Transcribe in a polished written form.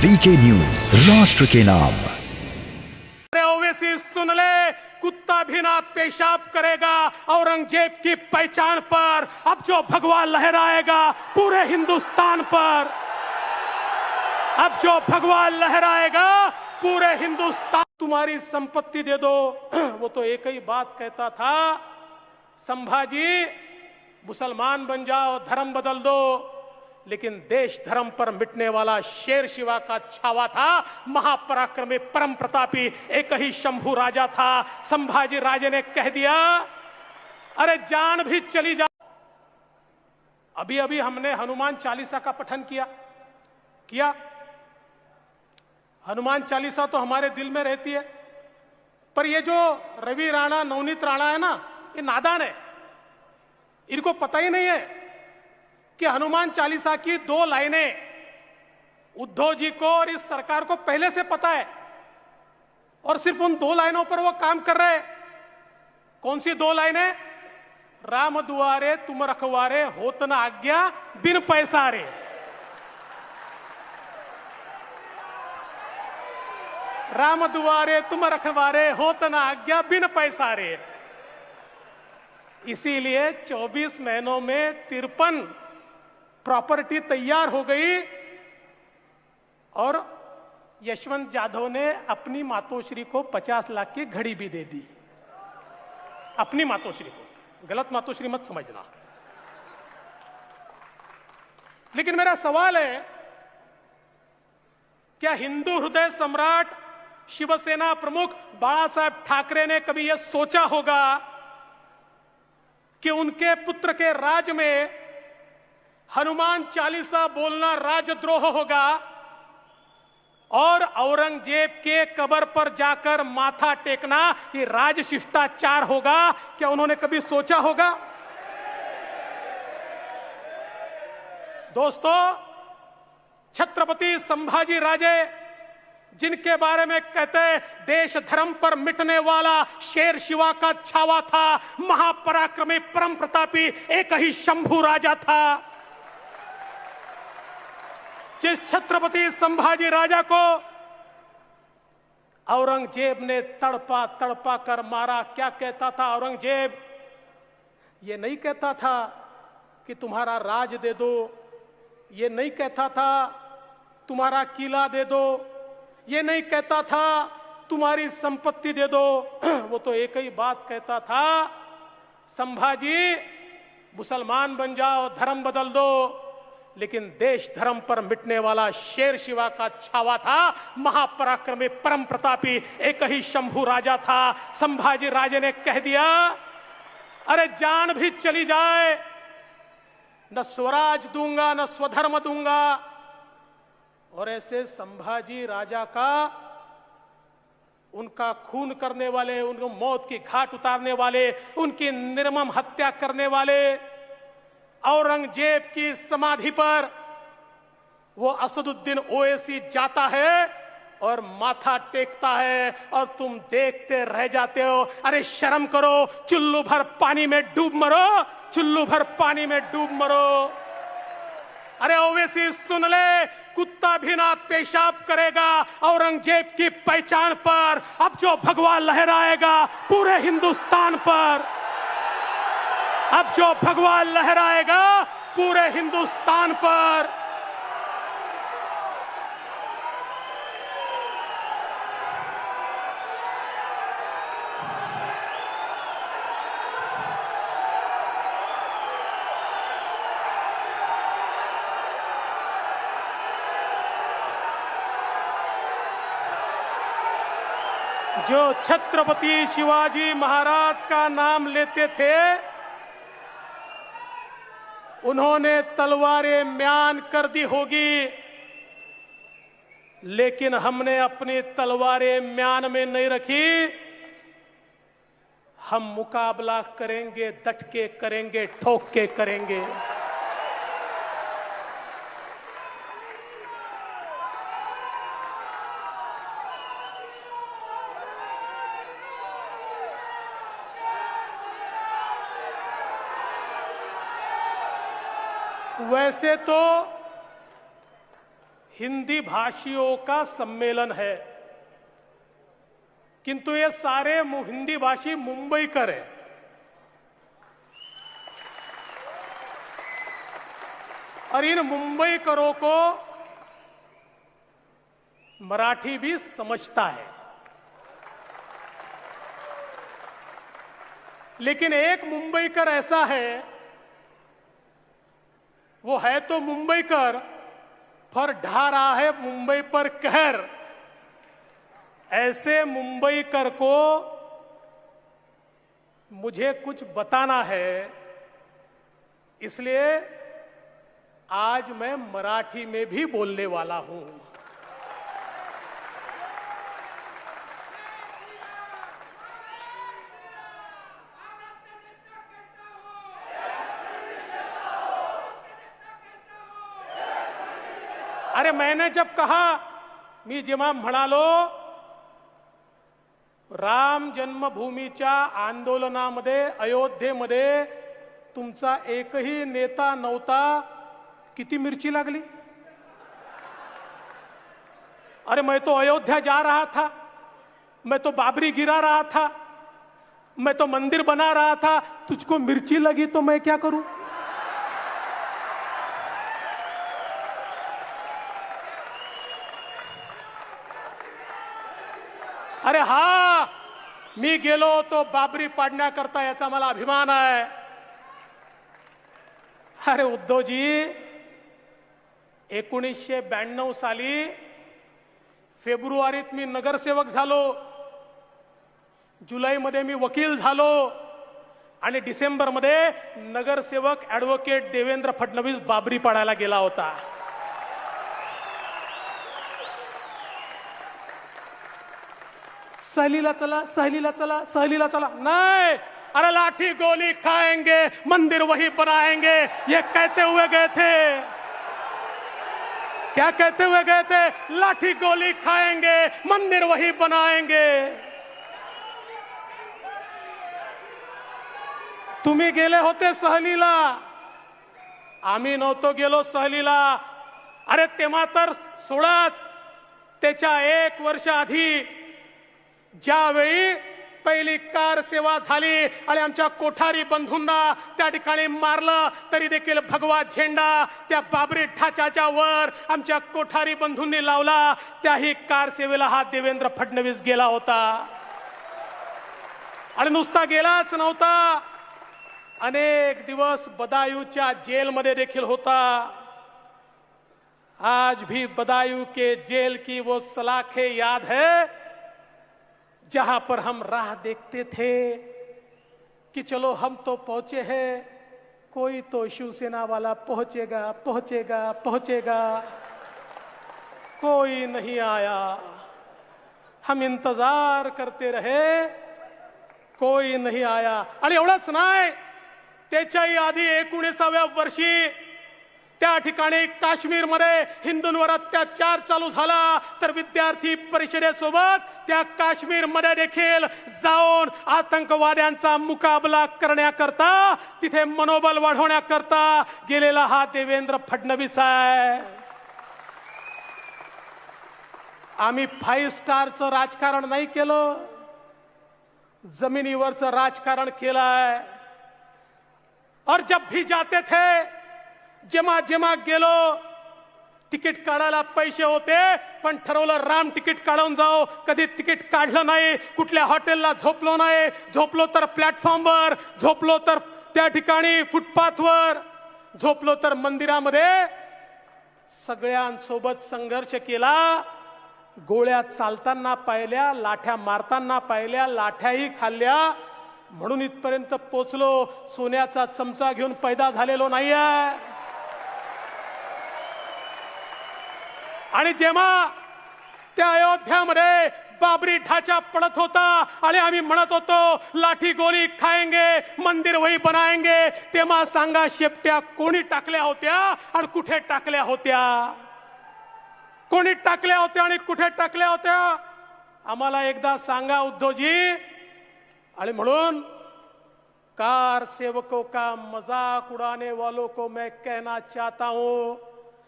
VK news, राष्ट्र के नाम। ओवैसी सुन ले, कुत्ता भी ना पेशाब करेगा औरंगजेब की पहचान पर। अब जो भगवा लहराएगा पूरे हिंदुस्तान पर। अब जो भगवा लहराएगा पूरे हिंदुस्तान। तुम्हारी संपत्ति दे दो, वो तो एक ही बात कहता था, संभाजी मुसलमान बन जाओ, धर्म बदल दो। लेकिन देश धर्म पर मिटने वाला शेर शिवा का छावा था, महापराक्रमी परम प्रतापी एक ही शंभू राजा था। संभाजी राजे ने कह दिया, अरे जान भी चली जा। अभी अभी हमने हनुमान चालीसा का पठन किया। हनुमान चालीसा तो हमारे दिल में रहती है, पर ये जो रवि राणा नवनीत राणा है ना, ये नादान है। इनको पता ही नहीं है कि हनुमान चालीसा की 2 लाइनें उद्धव जी को और इस सरकार को पहले से पता है, और सिर्फ उन 2 लाइनों पर वो काम कर रहे हैं। कौन सी 2 लाइनें? राम दुआरे तुम रखवारे, होत न आज्ञा बिन पैसारे। राम दुआरे तुम रखवारे, होत न आज्ञा बिन पैसारे। इसीलिए 24 महीनों में 53 प्रॉपर्टी तैयार हो गई, और यशवंत जाधव ने अपनी मातोश्री को 50 लाख की घड़ी भी दे दी। अपनी मातोश्री को, गलत मातोश्री मत समझना। लेकिन मेरा सवाल है, क्या हिंदू हृदय सम्राट शिवसेना प्रमुख बाला साहब ठाकरे ने कभी यह सोचा होगा कि उनके पुत्र के राज में हनुमान चालीसा बोलना राजद्रोह होगा, और औरंगजेब के कब्र पर जाकर माथा टेकना ये राज शिष्टाचार होगा? क्या उन्होंने कभी सोचा होगा? दोस्तों, छत्रपति संभाजी राजे, जिनके बारे में कहते हैं देश धर्म पर मिटने वाला शेर शिवा का छावा था, महापराक्रमी परम प्रतापी एक ही शंभू राजा था, जिस छत्रपति संभाजी राजा को औरंगजेब ने तड़पा तड़पा कर मारा। क्या कहता था औरंगजेब? ये नहीं कहता था कि तुम्हारा राज दे दो, ये नहीं कहता था तुम्हारा किला दे दो, ये नहीं कहता था तुम्हारी संपत्ति दे दो। वो तो एक ही बात कहता था, संभाजी मुसलमान बन जाओ, धर्म बदल दो। लेकिन देश धर्म पर मिटने वाला शेर शिवा का छावा था, महापराक्रमी परम प्रतापी एक ही शंभू राजा था। संभाजी राजे ने कह दिया, अरे जान भी चली जाए, न स्वराज दूंगा न स्वधर्म दूंगा। और ऐसे संभाजी राजा का, उनका खून करने वाले, उनको मौत की घाट उतारने वाले, उनकी निर्मम हत्या करने वाले औरंगजेब की समाधि पर वो असदुद्दीन ओवैसी जाता है और माथा टेकता है, और तुम देखते रह जाते हो। अरे शर्म करो, चुल्लू भर पानी में डूब मरो, चुल्लू भर पानी में डूब मरो। अरे ओवैसी सुन ले, कुत्ता भी ना पेशाब करेगा औरंगजेब की पहचान पर। अब जो भगवा लहराएगा पूरे हिंदुस्तान पर। अब जो भगवा लहराएगा पूरे हिंदुस्तान पर। जो छत्रपति शिवाजी महाराज का नाम लेते थे, उन्होंने तलवारें म्यान कर दी होगी, लेकिन हमने अपनी तलवारें म्यान में नहीं रखी। हम मुकाबला करेंगे, डट के करेंगे, ठोक के करेंगे। वैसे तो हिंदी भाषियों का सम्मेलन है, किंतु ये सारे हिंदी भाषी मुंबईकर है। और इन मुंबईकरों को मराठी भी समझता है, लेकिन एक मुंबईकर ऐसा है, वो है तो मुंबईकर पर ढा रहा है मुंबई पर कहर। ऐसे मुंबईकर को मुझे कुछ बताना है, इसलिए आज मैं मराठी में भी बोलने वाला हूं। अरे मैंने जब कहा, मी जेव्हा म्हणालो राम जन्मभूमीच्या आंदोलनामध्ये अयोध्येमध्ये तुमचा एकही नेता नव्हता, किती मिर्ची लागली? अरे मैं तो अयोध्या जा रहा था, मैं तो बाबरी गिरा रहा था, मैं तो मंदिर बना रहा था, तुझको मिर्ची लगी तो मैं क्या करूं? अरे हा, मी गेलो तो बाबरी पाडण्याकरता, याचा मला अभिमान आहे। अरे उद्धवजी, 1992 साली फेब्रुवारीत मी नगरसेवक झालो, जुलैमध्ये मी वकील झालो आणि डिसेंबरमध्ये नगरसेवक ॲडव्होकेट देवेंद्र फडणवीस बाबरी पाडायला गेला होता। सहलीला चला, सहलीला चला, सहलीला चला, नहीं। अरे लाठी गोली खाएंगे, मंदिर वही बनाएंगे, ये कहते हुए गए थे। क्या कहते हुए गए थे? लाठी गोली खाएंगे, मंदिर वही बनाएंगे। तुम्ही गेले होते सहलीला, आम्ही नव्हतो गेलो सहलीला। अरे तेव्हा तर सोडाच, त्याच्या 1 वर्ष आधी ज्यावेळी पहिली कार सेवा झाली आणि आमच्या कोठारी बंधूंना त्या ठिकाणी मारलं, तरी देखील भगवा झेंडा त्या बाबरी ढाच्याच्या वर आमच्या कोठारी बंधूंनी लावला। त्याही कार सेवेला हा देवेंद्र फडणवीस गेला होता। आणि नुसता गेलाच नव्हता, अनेक दिवस बदायूंच्या जेलमध्ये देखील होता। आज भी बदायूं के जेल की वो सलाखें याद है, जहां पर हम राह देखते थे कि चलो हम तो पहुंचे हैं, कोई तो शिवसेना वाला पहुंचेगा पहुंचेगा पहुंचेगा, कोई नहीं आया। हम इंतजार करते रहे, कोई नहीं आया। आणि एवढंच नाही, त्याच्याही आधी 19व्या वर्षी त्या ठिकाणी काश्मीरमध्ये हिंदूंवर अत्याचार चालू झाला, तर विद्यार्थी परिषदेसोबत त्या काश्मीरमध्ये देखील जाऊन आतंकवाद्यांचा मुकाबला करण्याकरता, तिथे मनोबल वाढवण्याकरता गेलेला हा देवेंद्र फडणवीस आहे। आम्ही 5 स्टारचं राजकारण नाही केलं, जमिनीवरचं राजकारण केलंय। और जब भी जाते थे, जेव्हा जेव्हा गेलो, तिकीट काढायला पैसे होते, पण ठरवलं राम तिकीट काढून जाओ। कधी तिकीट काढलं नाही, कुठल्या हॉटेलला झोपलो नाही, झोपलो तर प्लॅटफॉर्मवर, झोपलो तर त्या ठिकाणी फुटपाथवर, झोपलो तर मंदिरामध्ये। सगळ्यांसोबत संघर्ष केला, गोळ्या चालताना पाहिल्या, लाठ्या मारताना पाहिल्या, लाठ्याही खाल्ल्या, म्हणून इथपर्यंत पोचलो। सोन्याचा चमचा घेऊन पैदा झालेलो नाहीये। आणि जेव्हा त्या अयोध्यामध्ये बाबरी ढाचा पडत होता आणि आम्ही म्हणत होतो लाठी गोली खाएंगे, मंदिर वही बनाएंगे, तेव्हा सांगा शेपट्या कोणी टाकल्या होत्या आणि कुठे टाकल्या होत्या? कोणी टाकल्या होत्या आणि कुठे टाकल्या होत्या? आम्हाला एकदा सांगा उद्धवजी। आणि म्हणून कार सेवकों का मजाक उड़ाने वालों को मैं कहना चाहता हूं,